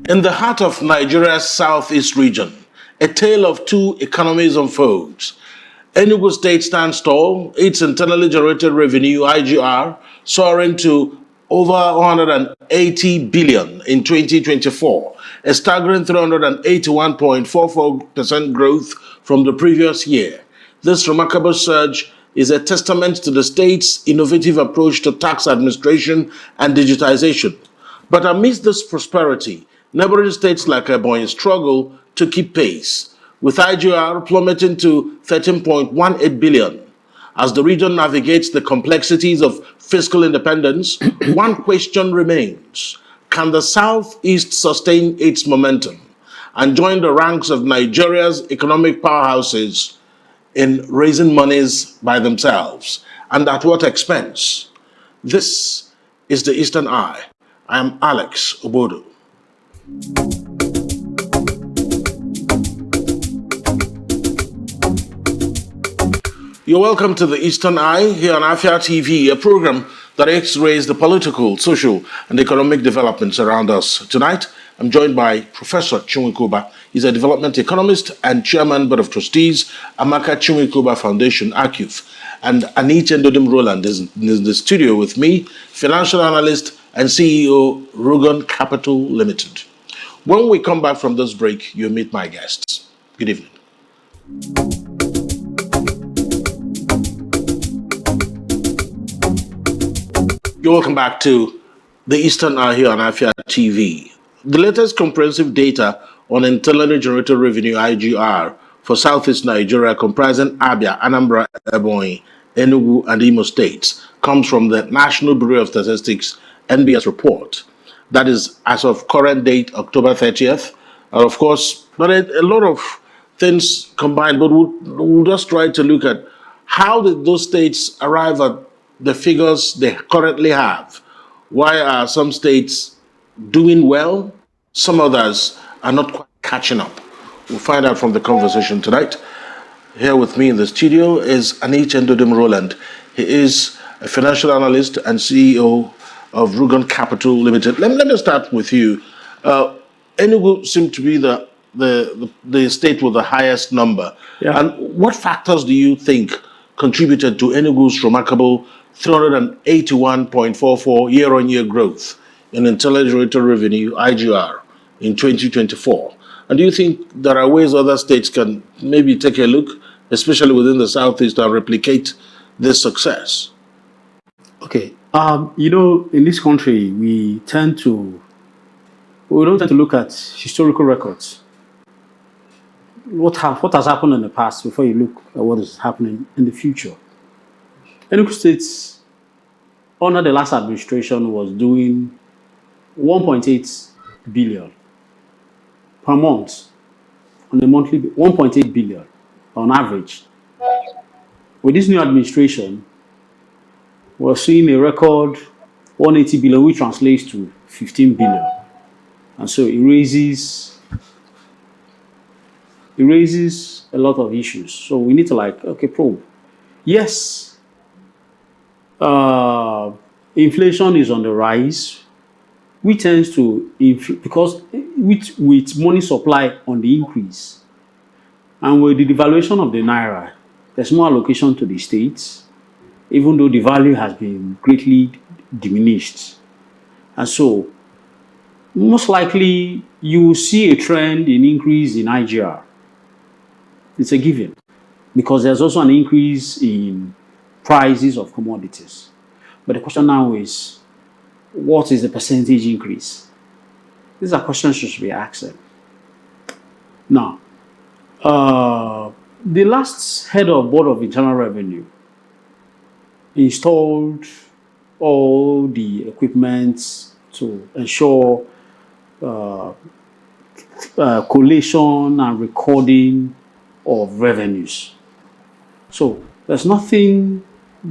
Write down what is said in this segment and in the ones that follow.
In the heart of Nigeria's southeast region, a tale of two economies unfolds. Enugu State stands tall, its internally generated revenue, IGR, soaring to over 180 billion in 2024, a staggering 381.44% growth from the previous year. This remarkable surge is a testament to the state's innovative approach to tax administration and digitization. But amidst this prosperity, neighboring states like Ebonyi'S struggle to keep pace, with IGR plummeting to 13.18 billion. As the region navigates the complexities of fiscal independence, one question remains: can the Southeast sustain its momentum and join the ranks of Nigeria's economic powerhouses in raising monies by themselves, and at what expense? This is the Eastern Eye. I am Alex Obodo. You're welcome to the Eastern Eye here on Afia TV, a program that X-rays the political, social, and economic developments around us. Tonight, I'm joined by Professor Chiwui. He's a development economist and chairman board of trustees, Amaka Chiwui Foundation, ACUF, and Anitche and Ndudim Rowland is in the studio with me, financial analyst and CEO, Rugon Capital Limited. When we come back from this break, you'll meet my guests. Good evening. You're welcome back to the Eastern Eye here on Afia TV. The latest comprehensive data on internally generated revenue, IGR, for Southeast Nigeria, comprising Abia, Anambra, Ebonyi, Enugu, and Imo states, comes from the National Bureau of Statistics, NBS report. That is as of current date, October 30th. And of course, but a lot of things combined, but we'll just try to look at how did those states arrive at the figures they currently have. Why are some states doing well? Some others are not quite catching up. We'll find out from the conversation tonight. Here with me in the studio is Anitche and Ndudim Rowland. He is a financial analyst and CEO of Rugon Capital Limited. Let me start with you. Enugu seemed to be the state with the highest number. Yeah. And what factors do you think contributed to Enugu's remarkable 381.44 year-on-year growth in internally generated revenue, IGR, in 2024? And do you think there are ways other states can maybe take a look, especially within the Southeast, and replicate this success? Okay. In this country, we don't tend to look at historical records. What has happened in the past before you look at what is happening in the future. Enugu State, under the last administration, was doing 1.8 billion per month on a monthly, 1.8 billion on average. With this new administration, we're seeing a record 180 billion, which translates to 15 billion. And so it raises a lot of issues. So we need to probe. Yes, inflation is on the rise, which tends to, because with money supply on the increase, and with the devaluation of the naira, there's more allocation to the states, even though the value has been greatly diminished. And so, most likely, you will see a trend in increase in IGR. It's a given, because there's also an increase in prices of commodities. But the question now is, what is the percentage increase? These are questions you should be asking. Now, the last head of Board of Internal Revenue installed all the equipment to ensure collation and recording of revenues. So there's nothing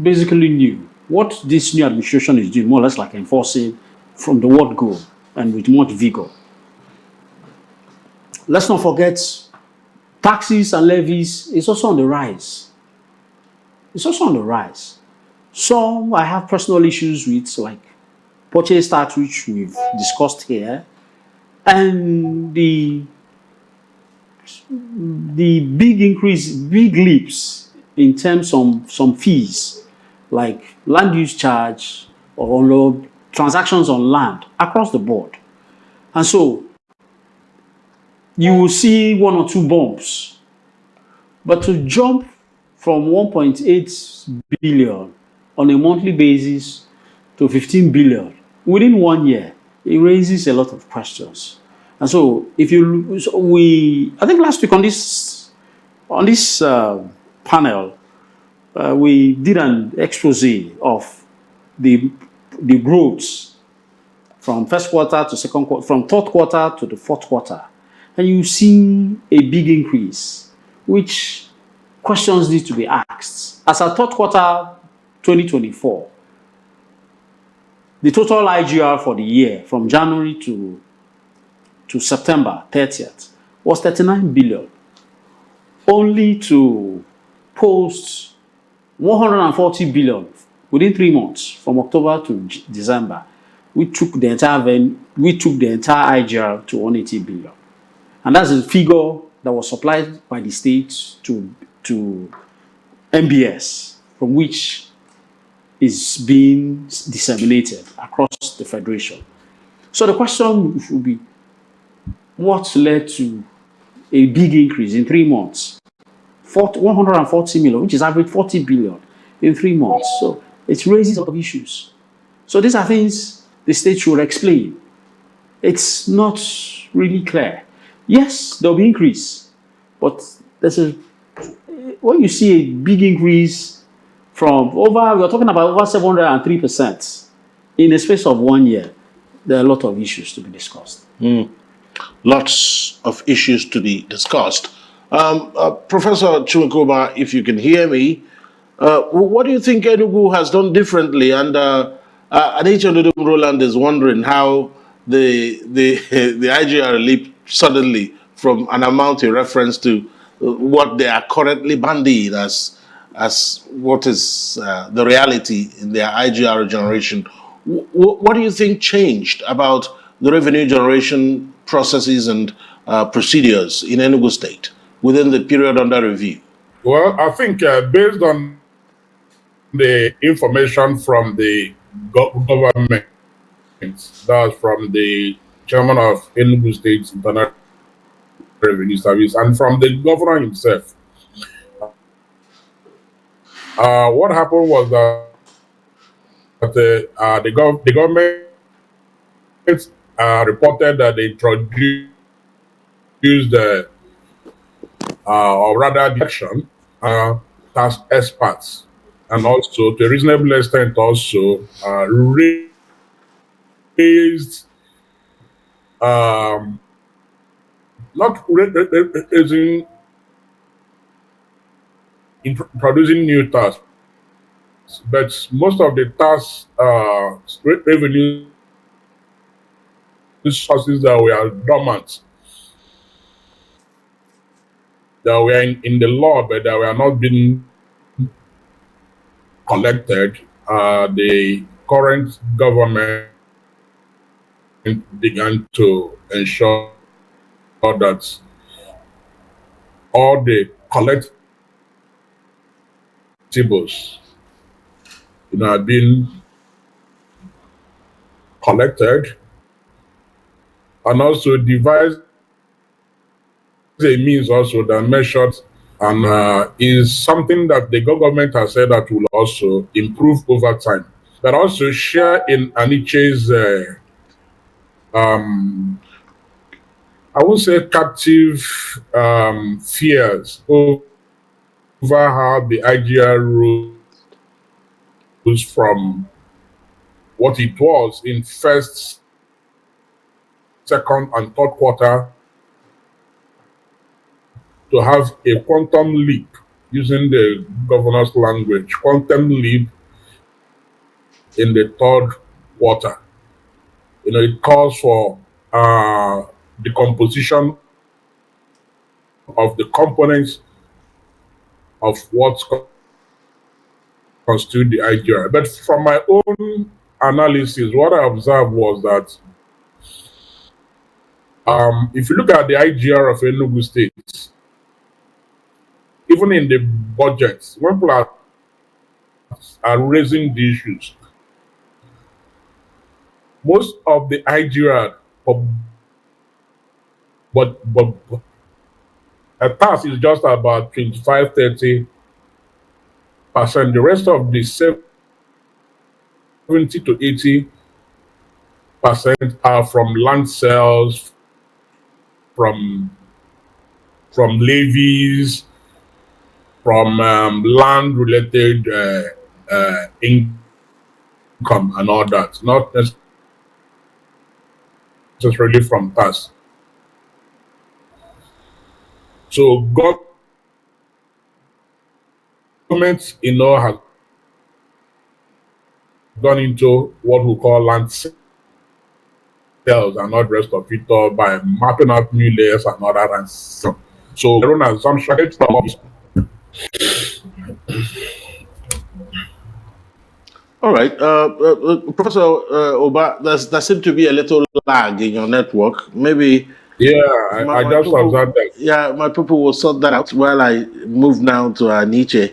basically new. What this new administration is doing, more or less like enforcing from the word go and with much vigor. Let's not forget, taxes and levies is also on the rise. It's also on the rise. Some I have personal issues with, like purchase tax, which we've discussed here, And the big increase, big leaps in terms of some fees, like land use charge or transactions on land across the board. And so you will see one or two bumps. But to jump from 1.8 billion on a monthly basis to 15 billion within 1 year, it raises a lot of questions. And so, if you, so I think last week on this panel, we did an expose of the growth from first quarter to second quarter, from third quarter to the fourth quarter, and you see a big increase, which questions need to be asked. As at third quarter 2024, the total IGR for the year from January to September 30th was 39 billion, only to post 140 billion within 3 months from October to December. We took the entire IGR to 180 billion. And that's a figure that was supplied by the state to MBS, from which is being disseminated across the federation. So the question should be, what led to a big increase in 3 months? 140 million, which is average 40 billion in 3 months. So it raises a lot of issues. So these are things the state should explain. It's not really clear. Yes, there'll be increase, but when you see a big increase from we're talking about over 703% in the space of 1 year, there are a lot of issues to be discussed. Lots of issues to be discussed. Professor Chiwui, if you can hear me, what do you think Enugu has done differently? And Anitche Ndudim Rowland is wondering how the IGR leaped suddenly from an amount in reference to what they are currently bandied as what is the reality in their IGR generation. What do you think changed about the revenue generation processes and procedures in Enugu State within the period under review? Well, I think based on the information from the government, that's from the chairman of Enugu State's Internal Revenue Service and from the governor himself, what happened was that the government reported that they introduced or rather the action task experts, and also to a reasonable extent also raised not raising producing new tasks, but most of the tasks revenue sources that were dormant, that were in the law but that were not being collected, the current government began to ensure that all the collectibles are being collected, and also devised a means also that measured and is something that the government has said that will also improve over time. But also share in Anitche's I won't say captive fears over how the IGR rose from what it was in first, second, and third quarter to have a quantum leap, using the governor's language, quantum leap in the third quarter. It calls for the composition of the components of what constitute the IGR. But from my own analysis, what I observed was that If you look at the IGR of Enugu State, even in the budget, when people are raising the issues, most of the IGR, but a tax is just about 25-30%. The rest of the 70 to 80% are from land sales, from levies, from land-related income and all that, not necessarily from tax. So government, has gone into what we call land sales and not the rest of it, or by mapping out new layers and other and so. So their own assumption. All right, Professor Oba, there seems to be a little lag in your network. Maybe Yeah, I just observed that. Yeah, my people will sort that out while I move now to Anitche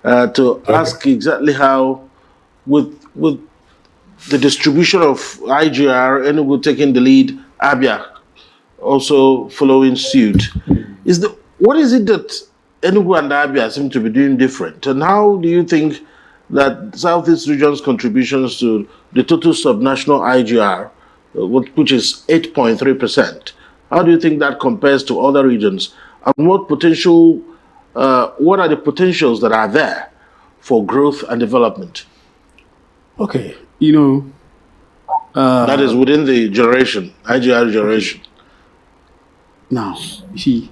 to ask exactly how, with the distribution of IGR, Enugu taking the lead, Abia also following suit. What is it that Enugu and Abia seem to be doing different? And how do you think that Southeast region's contributions to the total subnational IGR, which is 8.3%, how do you think that compares to other regions? And what are the potentials that are there for growth and development? Okay, that is within the generation, IGR generation. Now, you see,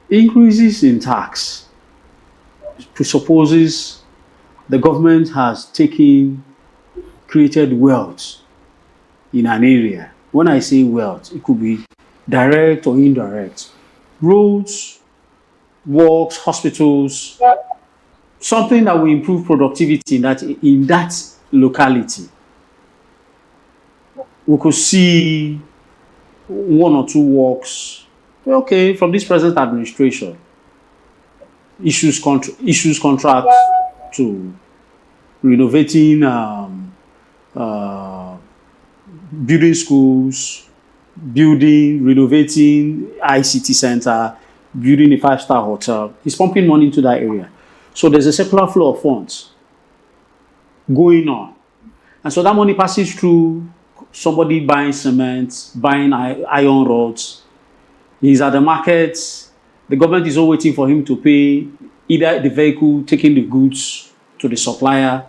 increases in tax presupposes the government has created wealth in an area. When I say wealth, it could be direct or indirect. Roads, works, hospitals, something that will improve productivity in that locality. We could see one or two works, okay, from this present administration, issues contracts to renovating, building schools, renovating ICT center, building a 5-star hotel. He's pumping money into that area. So there's a circular flow of funds going on. And so that money passes through somebody buying cement, buying iron rods. He's at the market. The government is all waiting for him to pay either the vehicle taking the goods to the supplier.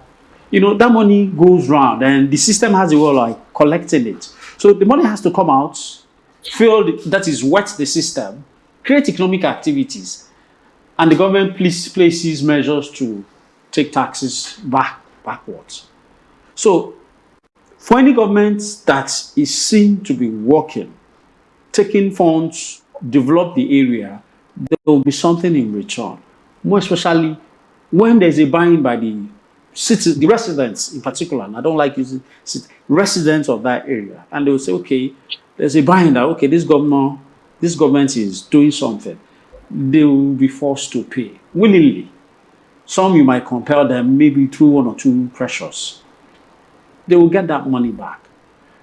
That money goes round and the system has a way of like collecting it. So the money has to come out, wet the system, create economic activities, and the government places measures to take taxes backwards. So for any government that is seen to be working, taking funds, develop the area, there will be something in return. More especially when there's a buy-in by the residents in particular, and I don't like using residents of that area, and they will say, okay, there's a buy-in that, okay, this government is doing something. They will be forced to pay willingly. Some you might compel them maybe through one or two pressures. They will get that money back.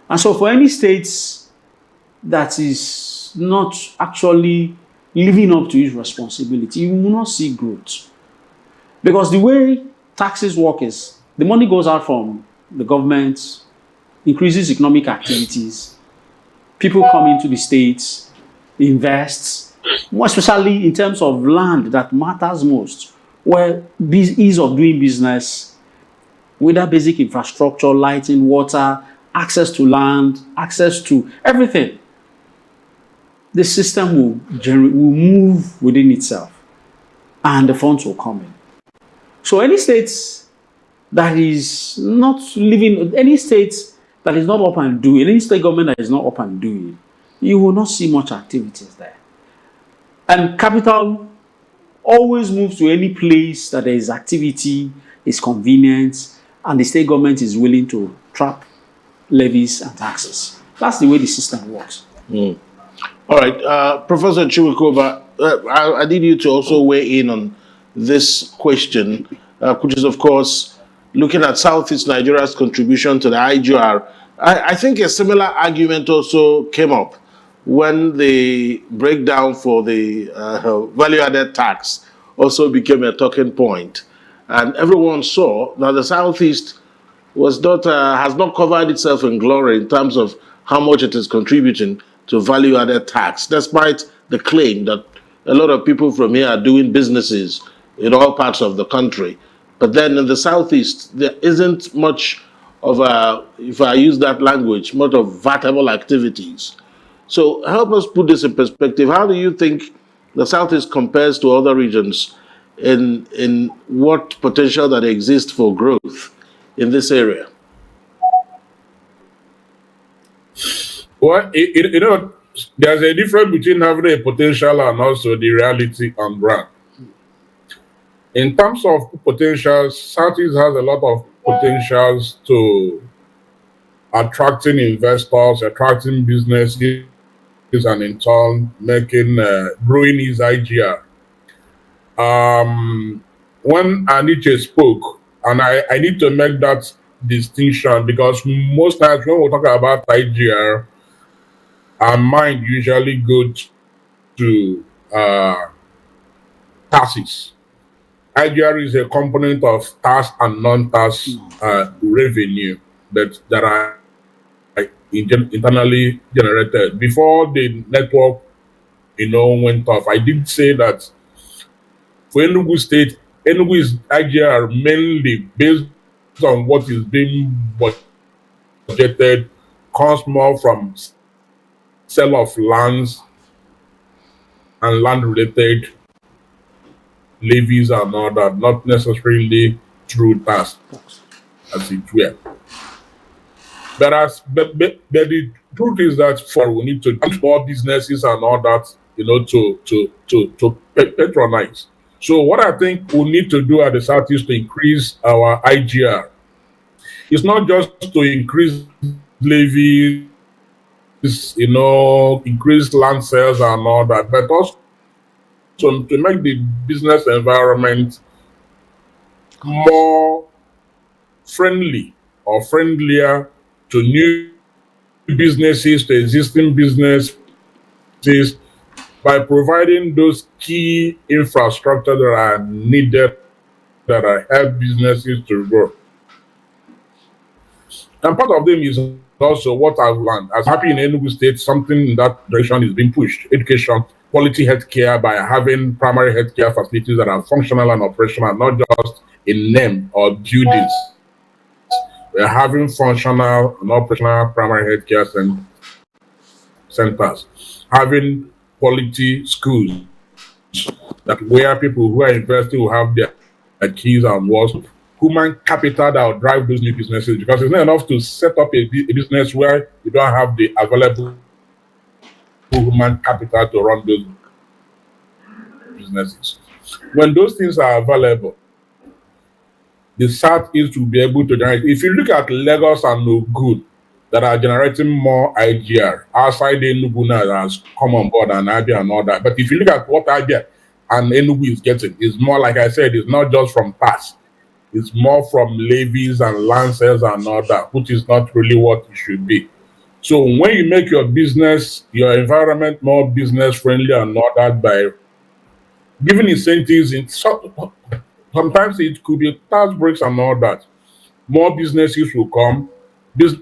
And so for any states that is not actually living up to its responsibility, you will not see growth. Because the way taxes work is the money goes out from the government, increases economic activities, people come into the states, invest, more especially in terms of land that matters most, where ease of doing business, whether basic infrastructure, lighting, water, access to land, access to everything, the system will move within itself and the funds will come in. So any states that is not living, any state that is not up and doing, any state government that is not up and doing, you will not see much activities there. And capital always moves to any place that there is activity, is convenient, and the state government is willing to trap levies and taxes. That's the way the system works. All right, Professor Chiwui, I need you to also weigh in on this question, which is, of course, looking at Southeast Nigeria's contribution to the IGR. I think a similar argument also came up when the breakdown for the value-added tax also became a talking point, and everyone saw that the Southeast has not covered itself in glory in terms of how much it is contributing to value-added tax, despite the claim that a lot of people from here are doing businesses in all parts of the country. But then in the Southeast, there isn't much of a, if I use that language, much of vatable activities. So help us put this in perspective. How do you think the Southeast compares to other regions in what potential that exists for growth in this area? Well, there's a difference between having a potential and also the reality on ground. In terms of potential, Southeast has a lot of potentials to attracting investors, attracting businesses, and in turn making growing his IGR. When Anitche spoke, and I need to make that distinction because most times when we talk about IGR, our mind usually goes to taxes. IGR is a component of tax and non-tax revenue that are internally generated. Before the network, went off, I did say that for Enugu State, Enugu's IGR mainly based on what is being budgeted comes more from sale of lands and land-related levies and all that, not necessarily through tax, as it were. But the truth is that for we need to do more businesses and all that, to patronize. So what I think we need to do at the Southeast to increase our IGR is not just to increase levies, increase land sales and all that, but also to make the business environment more friendly or friendlier to new businesses, to existing businesses, by providing those key infrastructure that are needed, that are help businesses to grow. And part of them is also what I've learned. As happy in Enugu State, something in that direction is being pushed. Education, quality healthcare by having primary healthcare facilities that are functional and operational, not just in name or buildings. We're having functional and operational primary healthcare centers, having quality schools that where people who are investing will have their keys and walls, human capital that will drive those new businesses, because it's not enough to set up a business where you don't have the available human capital to run those businesses. When those things are available, the Southeast will be able to generate. If you look at Lagos and Ogun that are generating more IGR outside Enugu now that has come on board and Abia and all that. But if you look at what Abia and Enugu is getting, it's more, like I said, it's not just from tax. It's more from levies and land sales and all that, which is not really what it should be. So when you make your business, your environment more business friendly and all that by giving incentives, sometimes it could be tax breaks and all that. More businesses will come.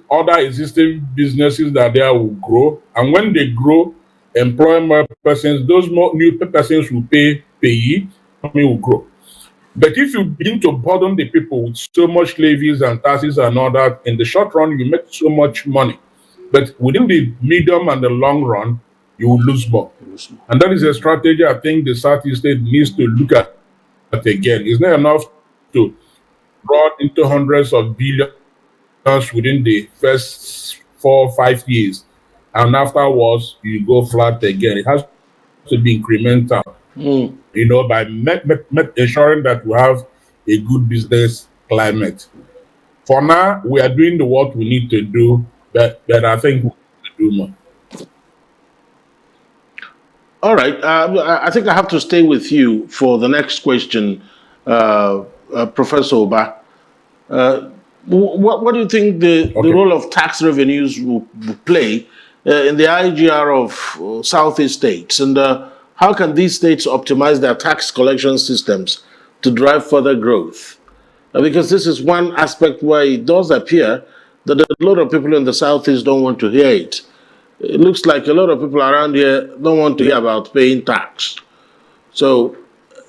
Other existing businesses that there will grow, and when they grow, employ more persons. Those more new persons will pay, economy will grow. But if you begin to burden the people with so much levies and taxes and all that, in the short run you make so much money, but within the medium and the long run, you will lose more. And that is a strategy I think the Southeast State needs to look at again. It's not enough to run into hundreds of billions within the first 4 or 5 years, and afterwards you go flat again. It has to be incremental, by ensuring that we have a good business climate. For now, we are doing the work we need to do, but I think do more. All right. I think I have to stay with you for the next question, Professor Oba. What do you think the Okay. role of tax revenues will play in the IGR of Southeast states? And how can these states optimize their tax collection systems to drive further growth? Because this is one aspect where it does appear that a lot of people in the Southeast don't want to hear it. It looks like a lot of people around here don't want to hear about paying tax. So,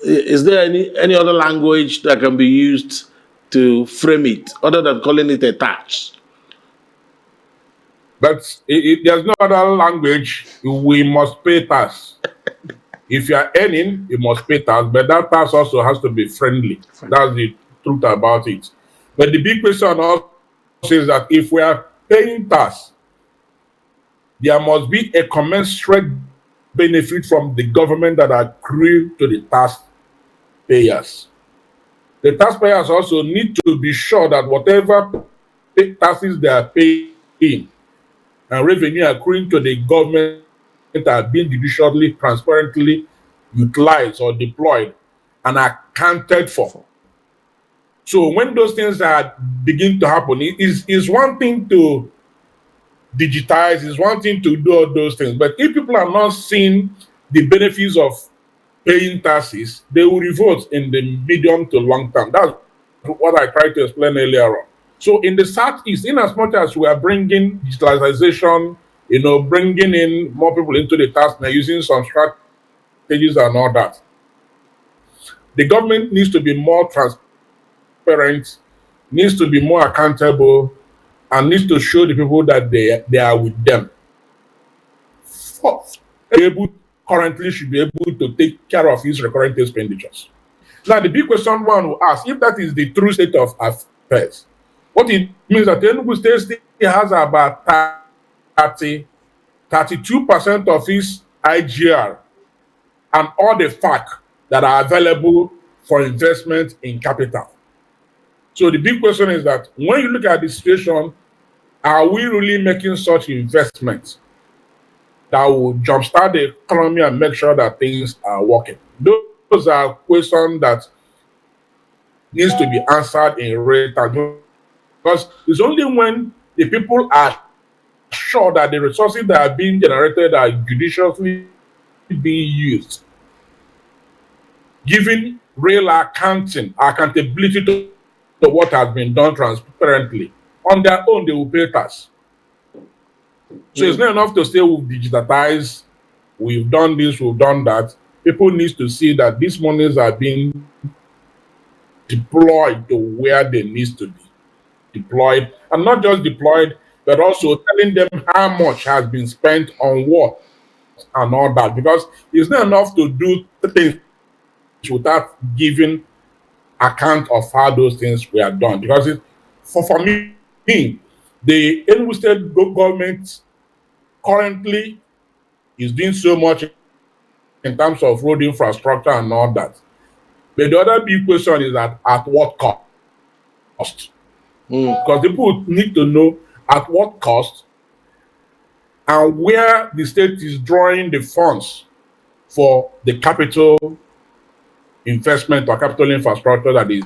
is there any other language that can be used to frame it other than calling it a tax? But there's no other language. We must pay tax. If you are earning, you must pay tax, but that tax also has to be friendly. That's the truth about it. But the big question also is that if we are paying tax, there must be a commensurate benefit from the government that accrue to the taxpayers. The taxpayers also need to be sure that whatever taxes they are paying and revenue accruing to the government are being judiciously, transparently utilized or deployed and accounted for. So when those things are begin to happen, it is one thing to digitize, is one thing to do all those things. But if people are not seeing the benefits of paying taxes, they will revolt in the medium to long term. That's what I tried to explain earlier on. So in the Southeast, in as much as we are bringing digitalization, bringing in more people into the task now, using some strategies and all that, the government needs to be more transparent, needs to be more accountable, and needs to show the people that they are with them. Fourth, currently should be able to take care of his recurrent expenditures. Now, the big question one will ask, if that is the true state of affairs, what it means that Enugu State still has about 32% of its IGR and all the facts that are available for investment in capital. So the big question is that when you look at the situation, are we really making such investments that will jumpstart the economy and make sure that things are working? Those are questions that needs to be answered in real time, because it's only when the people are sure that the resources that are being generated are judiciously being used, giving real accountability to what has been done transparently. On their own, they will pay tax. So it's not enough to say we've digitized, we've done this, we've done that. People need to see that these monies are being deployed to where they need to be deployed, and not just deployed, but also telling them how much has been spent on what and all that. Because it's not enough to do things without giving account of how those things were done. Because for me, the Enugu State government currently is doing so much in terms of road infrastructure and all that. But the other big question is that at what cost? Because people need to know at what cost and where the state is drawing the funds for the capital investment or capital infrastructure that is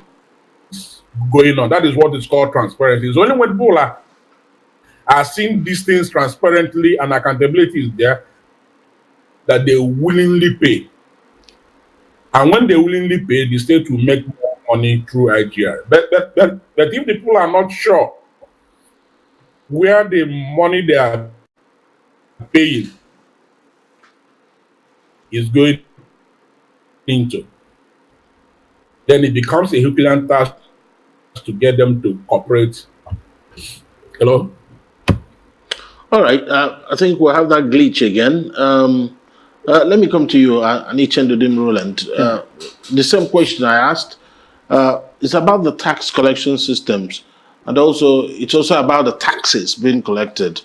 going on. That is what is called transparency. It's only when people are seeing these things transparently and accountability is there that they willingly pay. And when they willingly pay, the state will make more money through IGR. But if the people are not sure where the money they are paying is going into, then it becomes a Herculean task to get them to cooperate. Hello? All right. I think we'll have that glitch again. Let me come to you, Anitche and Ndudim, Rowland. The same question I asked is about the tax collection systems, and it's also about the taxes being collected.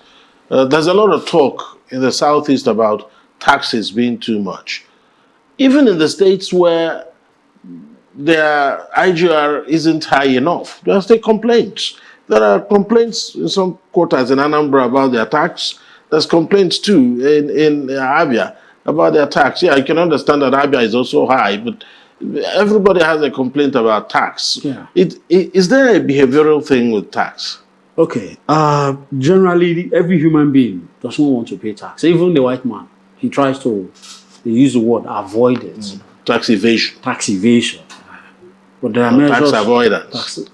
There's a lot of talk in the Southeast about taxes being too much. Even in the states where their IGR isn't high enough, there are still complaints. There are complaints in some quarters in Anambra about their tax. there's complaints too in Abia about their tax. Yeah, I can understand that Abia is also high, but everybody has a complaint about tax. Yeah. Is there a behavioral thing with tax? Okay. Generally, every human being doesn't want to pay tax. Even the white man, he tries to. They use the word avoid it. Tax evasion. Tax evasion. But there are No, measures. tax avoidance.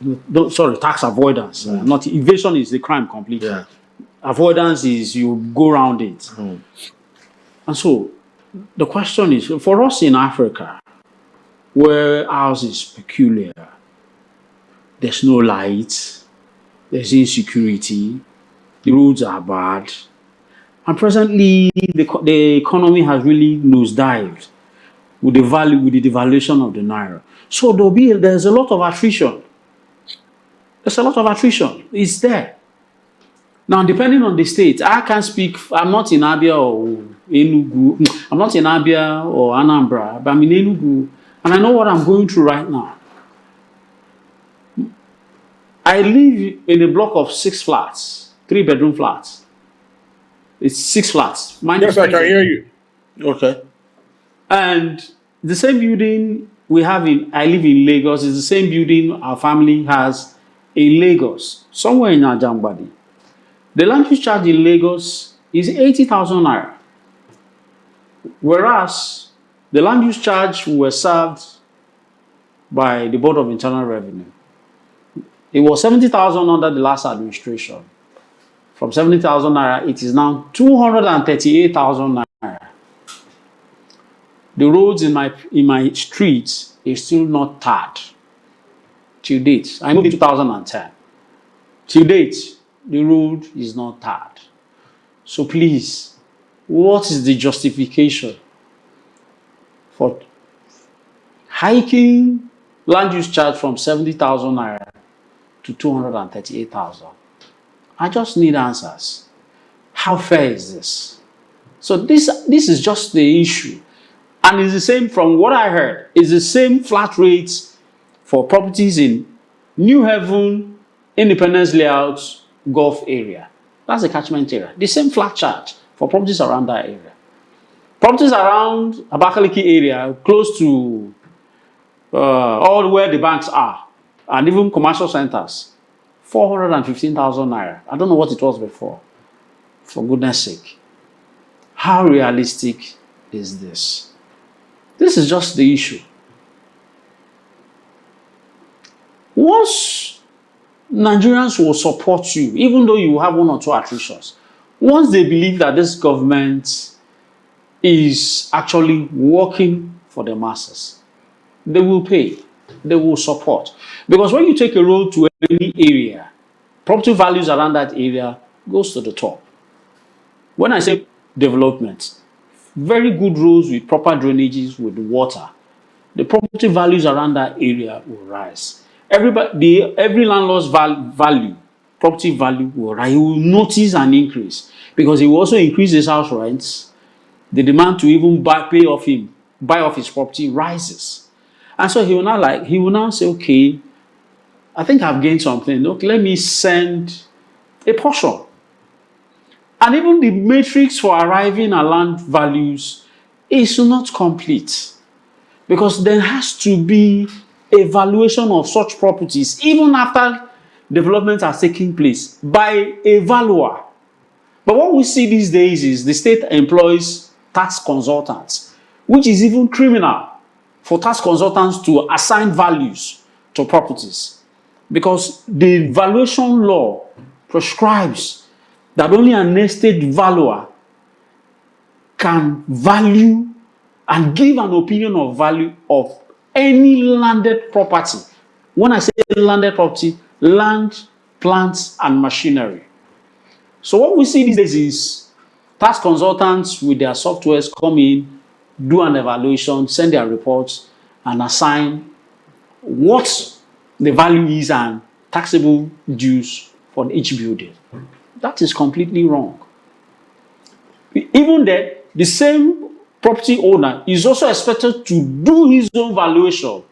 Tax avoidance. Not evasion is the crime completely. Yeah. Avoidance is you go around it. And so the question is, for us in Africa, where ours is peculiar, there's no light, there's insecurity, the roads are bad, and presently the economy has really nosedived with the devaluation of the naira. So there's a lot of attrition. There's a lot of attrition. It's there. Now, depending on the state, I can't speak. I'm not in Abia or Enugu. I'm not in Abia or Anambra, but I'm in Enugu, and I know what I'm going through right now. I live in a block of 6 flats, 3-bedroom flats. It's 6 flats. Yes, I can hear you. Okay. And the same building I live in Lagos, is the same building our family has in Lagos, somewhere in Ajambadi. The land use charge in Lagos is 80,000 naira. Whereas the land use charge were served by the Board of Internal Revenue. It was 70,000 under the last administration. From 70,000 naira, it is now 238,000 naira. The roads in my streets is still not tarred. Till date, I moved in 2010. Till date, the road is not tarred. So please, what is the justification for hiking land use charge from 70,000 naira to 238,000? I just need answers. How fair is this? So this is just the issue. And it's the same, from what I heard, it's the same flat rates for properties in New Haven, Independence Layout, Gulf area. That's the catchment area. The same flat charge for properties around that area. Properties around Abakaliki area, close to all where the banks are, and even commercial centers, 415,000 naira. I don't know what it was before. For goodness sake. How realistic is this? This is just the issue. Once Nigerians will support you, even though you have 1 or 2 attritions, once they believe that this government is actually working for the masses, they will pay, they will support. Because when you take a road to any area, property values around that area goes to the top. When I say development, very good roads with proper drainages with water, the property values around that area will rise. Every landlord's value, property value will rise. He will notice an increase because he will also increase his house rents. The demand to even buy off his property rises. And so he will now say, okay, I think I've gained something. Look, let me send a portion. And even the matrix for arriving at land values is not complete. Because there has to be a valuation of such properties, even after development has taken place, by a valuer. But what we see these days is the state employs tax consultants, which is even criminal for tax consultants to assign values to properties. Because the valuation law prescribes that only an estate valuer can value and give an opinion of value of any landed property. When I say landed property, land, plants, and machinery. So what we see these days is tax consultants with their softwares come in, do an evaluation, send their reports, and assign what the value is and taxable dues for each building. That is completely wrong. Even then, the same property owner is also expected to do his own valuation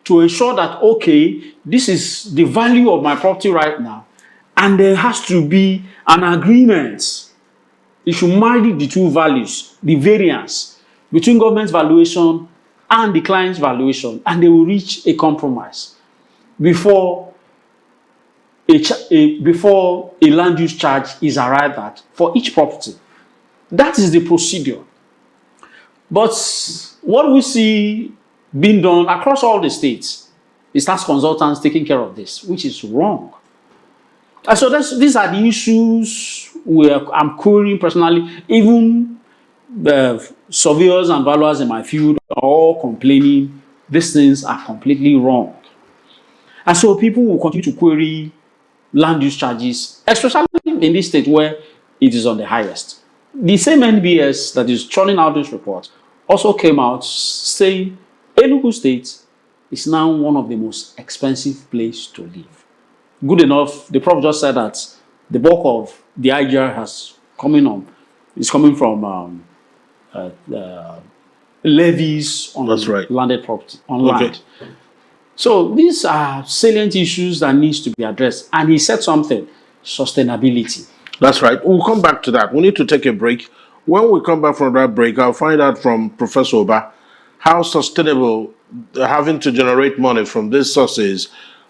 to ensure that, okay, this is the value of my property right now, and there has to be an agreement It should marry the two values, the variance between government's valuation and the client's valuation, and they will reach a compromise before before a land use charge is arrived at for each property. That is the procedure. But what we see being done across all the states is tax consultants taking care of this, which is wrong. And so these are the issues where I'm querying personally. Even the surveyors and valuers in my field are all complaining these things are completely wrong. And so people will continue to query land use charges, especially in this state where it is on the highest. The same NBS that is churning out this report also came out saying Enugu State is now one of the most expensive places to live. Good enough, the Prof just said that the bulk of the IGR is coming from levies on landed property, on land. So these are salient issues that needs to be addressed. And he said something, sustainability. That's right. We'll come back to that. We need to take a break. When we come back from that break, I'll find out from Professor Oba how sustainable having to generate money from these sources,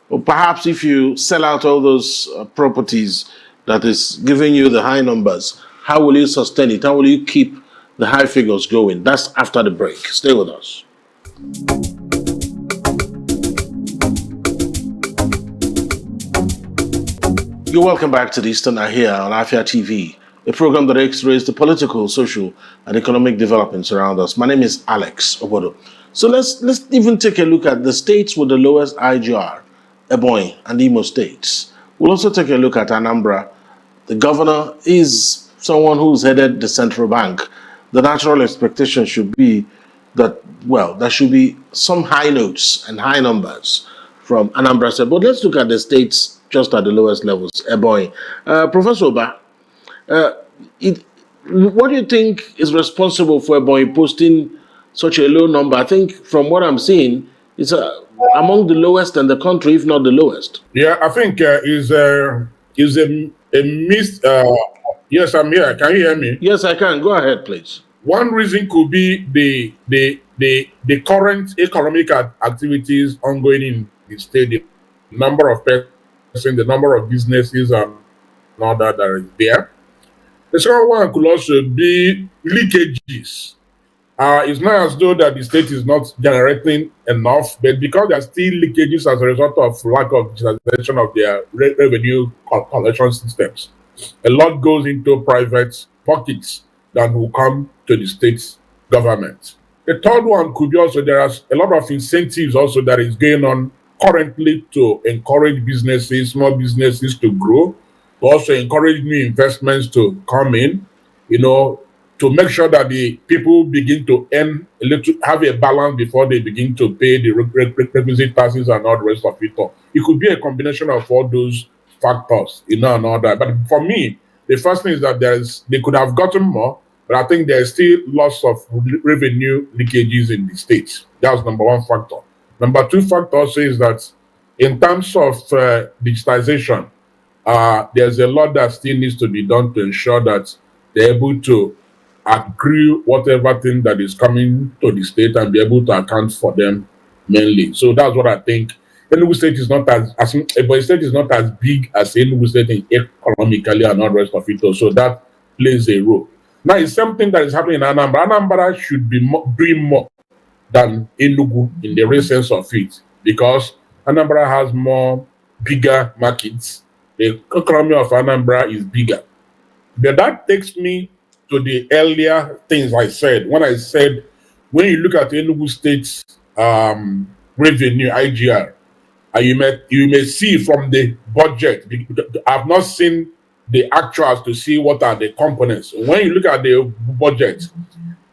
or perhaps if you sell out all those properties that is giving you the high numbers, how will you sustain it? How will you keep the high figures going? That's after the break. Stay with us. You're welcome back to the Eastern Eye here on Afia TV, a program that x-rays the political, social, and economic developments around us. My name is Alex Obodo. So let's even take a look at the states with the lowest IGR, Ebonyi and Imo states. We'll also take a look at Anambra. The governor is someone who's headed the central bank. The natural expectation should be that, well, there should be some high notes and high numbers from Anambra State. But let's look at the states just at the lowest levels, Ebonyi. Professor Oba, what do you think is responsible for Ebonyi posting such a low number? I think from what I'm seeing, it's among the lowest in the country, if not the lowest. Yeah, I think is a miss. Yes, I'm here. Can you hear me? Yes, I can. Go ahead, please. One reason could be the current economic activities ongoing in the state, the number of persons, the number of businesses, and all that is there. The second one could also be leakages. It's not as though that the state is not generating enough, but because there are still leakages as a result of lack of digitalization of their revenue collection systems. A lot goes into private pockets that will come to the state government. The third one could be also there are a lot of incentives also that is going on currently to encourage businesses, small businesses to grow, to also encourage new investments to come in, to make sure that the people begin to earn a little, have a balance before they begin to pay the requisite taxes and all the rest of it. It could be a combination of all those factors, and all that. But for me, the first thing is that they could have gotten more, but I think there's still lots of revenue leakages in the states. That's number one factor. Number two factor also is that in terms of digitization, there's a lot that still needs to be done to ensure that they're able to accrue whatever thing that is coming to the state and be able to account for them mainly. So that's what I think. Enugu State is not Ebonyi State is not as big as Enugu State economically and all the rest of it. So that plays a role. Now it's something that is happening in Anambra. Anambra should be doing more than Enugu in the real sense of it, because Anambra has more bigger markets. The economy of Anambra is bigger. But that takes me to the earlier things I said. When I said, when you look at Enugu State's revenue, IGR, you may see from the budget, I've not seen the actuals to see what are the components. When you look at the budget,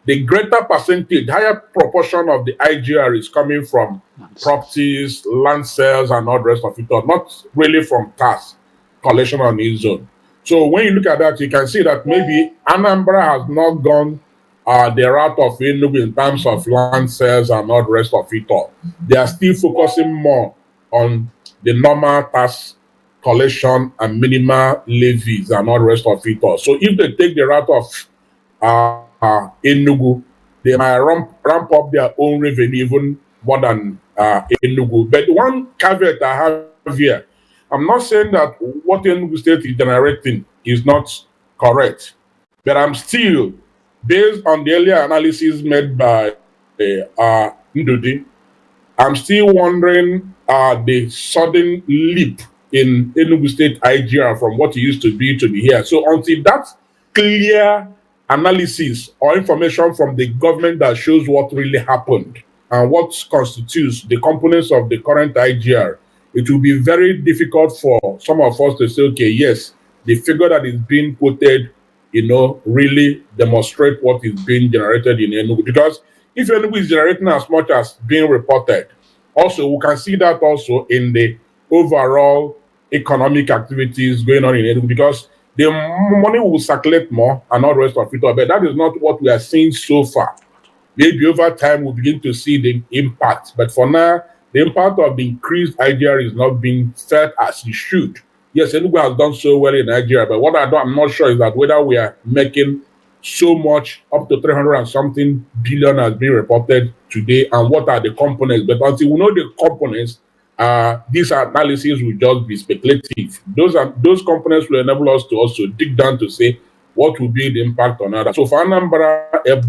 the greater percentage, higher proportion of the IGR is coming from properties, land sales, and all the rest of it, not really from tax collection on its own. So when you look at that, you can see that maybe Anambra has not gone the route of Enugu in terms of land sales and all the rest of it all. They are still focusing more on the normal tax collection and minimal levies and all the rest of it all. So if they take the route of Enugu, they might ramp up their own revenue even more than Enugu. But one caveat I have here, I'm not saying that what Enugu State is generating is not correct, but I'm still, based on the earlier analysis made by Ndudim, I'm still wondering the sudden leap in Enugu State IGR from what it used to be here. So until that clear analysis or information from the government that shows what really happened and what constitutes the components of the current IGR, it will be very difficult for some of us to say, okay, yes, the figure that is being quoted, really demonstrate what is being generated in Enugu. Because if Enugu is generating as much as being reported, also we can see that also in the overall economic activities going on in Enugu, because the money will circulate more and all the rest of it. But that is not what we are seeing so far. Maybe over time we'll begin to see the impact. But for now, the impact of the increased IGR is not being felt as it should. Yes, Enugu has done so well in Nigeria, but what I'm not sure is that whether we are making so much, up to 300 and something billion has been reported today, and what are the components. But until we know the components, this analysis will just be speculative. Those components will enable us to also dig down to say what will be the impact on others. So for Anambra, the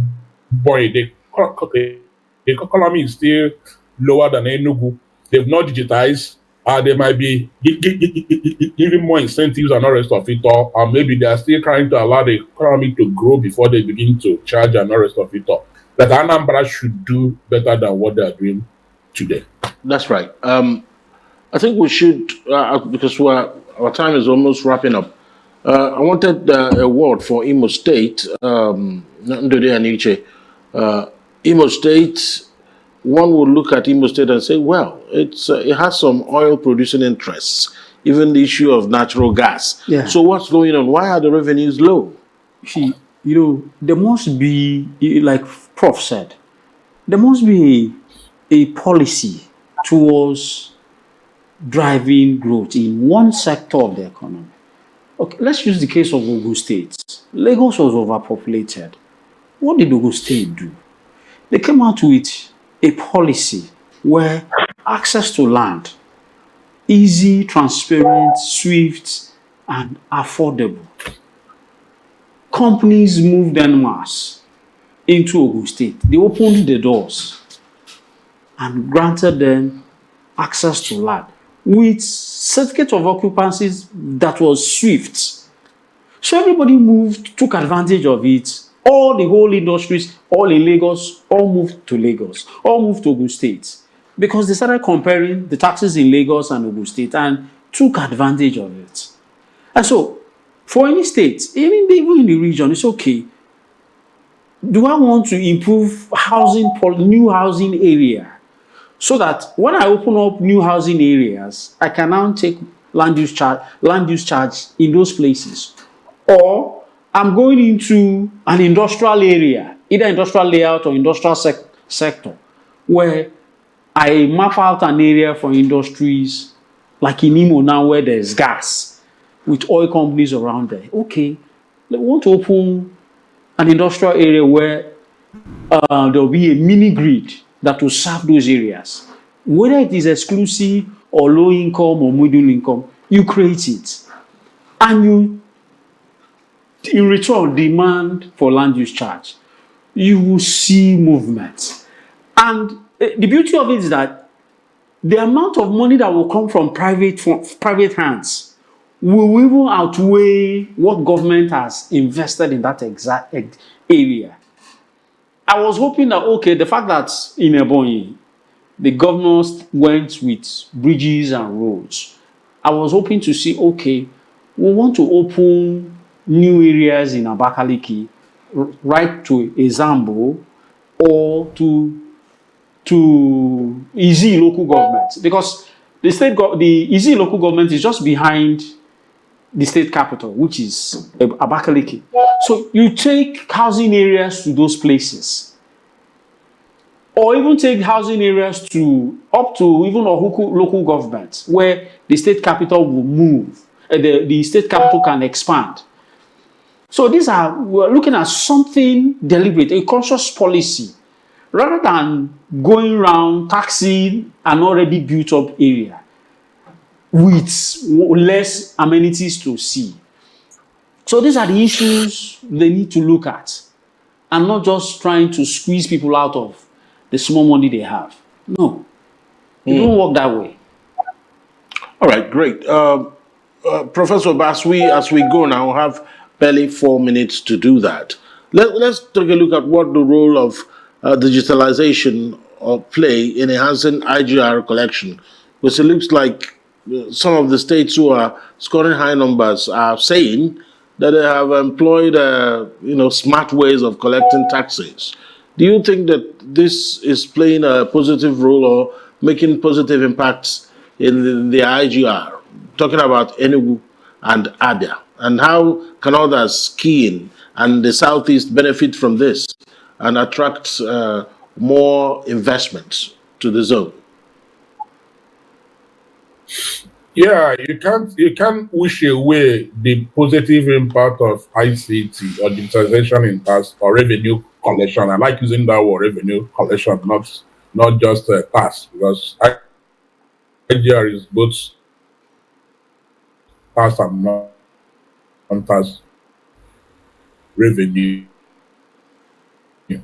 economy is still lower than Enugu. They've not digitized. They might be giving more incentives and all the rest of it all, or maybe they are still trying to allow the economy to grow before they begin to charge and all the rest of it all. But Anambra should do better than what they are doing today. That's right. I think we should, because our time is almost wrapping up. I wanted a word for Imo State, Ndudim and Anitche. Imo State, one would look at Imo State and say, well, it has some oil-producing interests, even the issue of natural gas. Yeah. So what's going on? Why are the revenues low? See, there must be, like Prof said, there must be a policy towards driving growth in one sector of the economy. Okay, let's use the case of Enugu State. Lagos was overpopulated. What did Enugu State do? They came out with a policy where access to land, easy, transparent, swift, and affordable. Companies moved en masse into Enugu State. They opened the doors and granted them access to land with certificate of occupancy that was swift. So everybody moved, took advantage of it. All the whole industries, all in Lagos, all moved to Lagos, all moved to Enugu State, because they started comparing the taxes in Lagos and Enugu State and took advantage of it. And so, for any state, even in the region, it's okay. Do I want to improve new housing area, so that when I open up new housing areas, I can now take land use charge in those places? Or I'm going into an industrial area, either industrial layout or industrial sector, where I map out an area for industries, like in Imo now, where there's gas, with oil companies around there. Okay, we want to open an industrial area where there will be a mini grid that will serve those areas. Whether it is exclusive or low income or middle income, you create it. And you, in return, demand for land use charge. You will see movement. And the beauty of it is that the amount of money that will come from private hands will even outweigh what government has invested in that exact area. I was hoping that, okay, the fact that in Ebonyi, the governors went with bridges and roads, I was hoping to see, okay, we want to open new areas in Abakaliki, right to Ezambo, or to Izi local government, because the Izi local government is just behind the state capital, which is Abakaliki. So you take housing areas to those places. Or even take housing areas to up to even local government where the state capital will move, the state capital can expand. So we're looking at something deliberate, a conscious policy, rather than going around taxing an already built up area with less amenities to see. So these are the issues they need to look at, and not just trying to squeeze people out of the small money they have. No, it don't work that way. All right, great. Professor, as we go now, have barely 4 minutes to do that. Let's take a look at what the role of digitalization play in enhancing IGR collection, because it looks like some of the states who are scoring high numbers are saying that they have employed smart ways of collecting taxes. Do you think that this is playing a positive role or making positive impacts in the IGR? Talking about Enugu and Abia, and how can others key in and the Southeast benefit from this and attract more investments to the zone? Yeah, you can't wish away the positive impact of ICT or digitization in tax or revenue collection. I like using that word, revenue collection, not just tax, because IGR is both tax and non-tax revenue.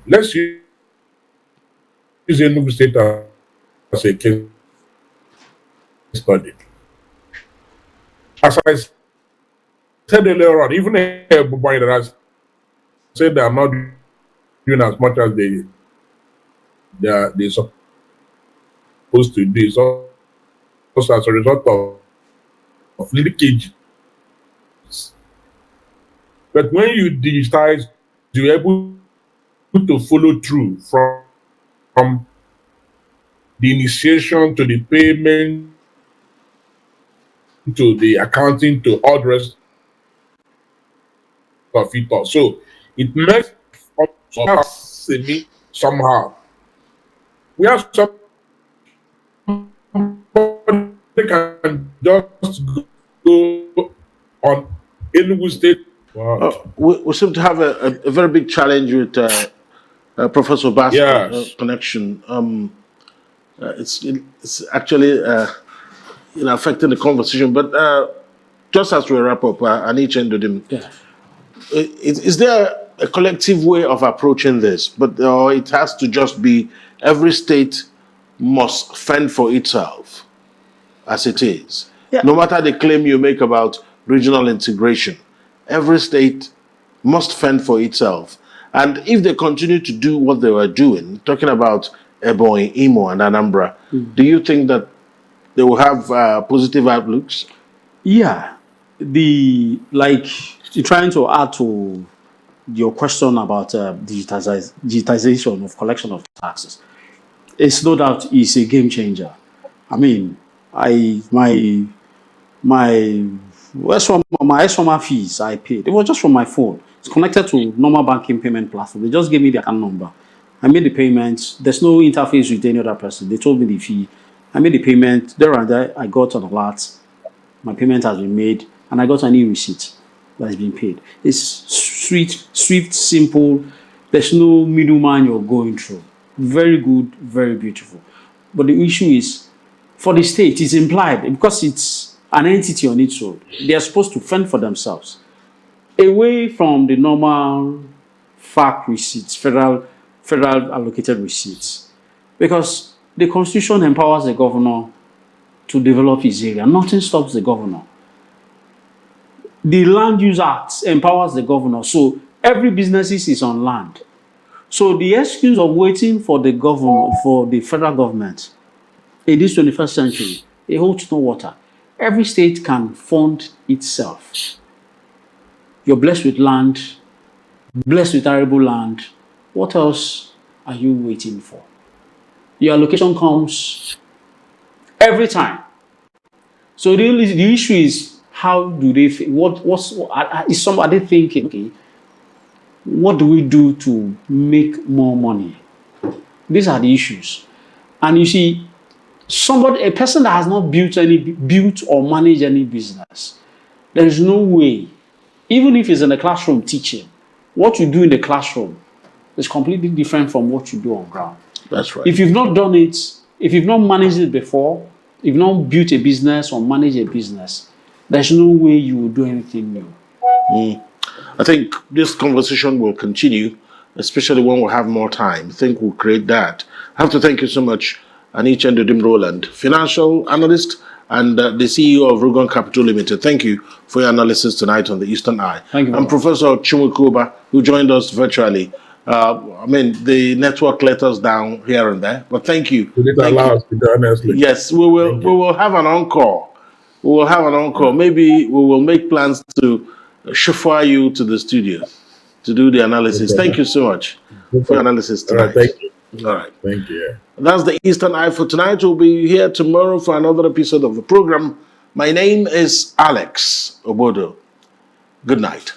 Let's use Enugu State as a case study. As I said earlier on, even everybody that has said they are not doing as much as they're supposed to do, so also as a result of leakage. But when you digitize, you're able to follow through from the initiation to the payment to the accounting to all the rest of it all. So it makes us somehow. We have somebody can just go on Enugu State. Wow. We seem to have a very big challenge with Professor Bass' Yes. connection. It's actually affecting the conversation. But just as we wrap up, Anitche and Ndudim, Yeah. is there a collective way of approaching this? But it has to just be every state must fend for itself, as it is. Yeah. No matter the claim you make about regional integration, every state must fend for itself. And if they continue to do what they were doing, talking about Ebonyi, Imo, and Anambra, do you think that they will have positive outlooks? Yeah. Trying to add to your question about digitization of collection of taxes. It's no doubt is a game changer. I mean, my SOMA fees I paid, it was just from my phone. It's connected to normal banking payment platform. They just gave me the account number. I made the payment. There's no interface with any other person. They told me the fee. I made the payment. There and there, I got an alert. My payment has been made, and I got an e-receipt that has been paid. It's swift, simple. There's no middleman you're going through. Very good, very beautiful. But the issue is, for the state, it's implied because it's an entity on its own. They are supposed to fend for themselves, away from the normal FAC receipts, federal allocated receipts, because the Constitution empowers the governor to develop his area. Nothing stops the governor. The Land Use Act empowers the governor, so every business is on land. So the excuse of waiting for the governor, for the federal government in this 21st century, it holds no water. Every state can fund itself. You're blessed with land, blessed with arable land. What else are you waiting for? Your allocation comes every time. So the issue is, how do they? Is somebody thinking? Okay, what do we do to make more money? These are the issues. And you see, a person that has not built or managed any business, there is no way, even if it's in the classroom teaching, what you do in the classroom is completely different from what you do on ground. That's right. If you've not done it, if you've not managed it before, if you've not built a business or managed a business, there's no way you will do anything new. I think this conversation will continue, especially when we have more time. I think we'll create that. I have to thank you so much, Anitche and Ndudim Rowland, financial analyst and the CEO of Rugon Capital Limited. Thank you for your analysis tonight on the Eastern Eye. Thank you. And Professor Chiwui, who joined us virtually. The network let us down here and there, but thank you. Would it allow us to do honestly? Yes, we will. We will have an encore. We will have an encore. Maybe we will make plans to chauffeur you to the studio to do the analysis. Okay. Thank you so much for your analysis tonight. All right, thank you. All right. Thank you. That's the Eastern Eye for tonight. We'll be here tomorrow for another episode of the program. My name is Alex Obodo. Good night.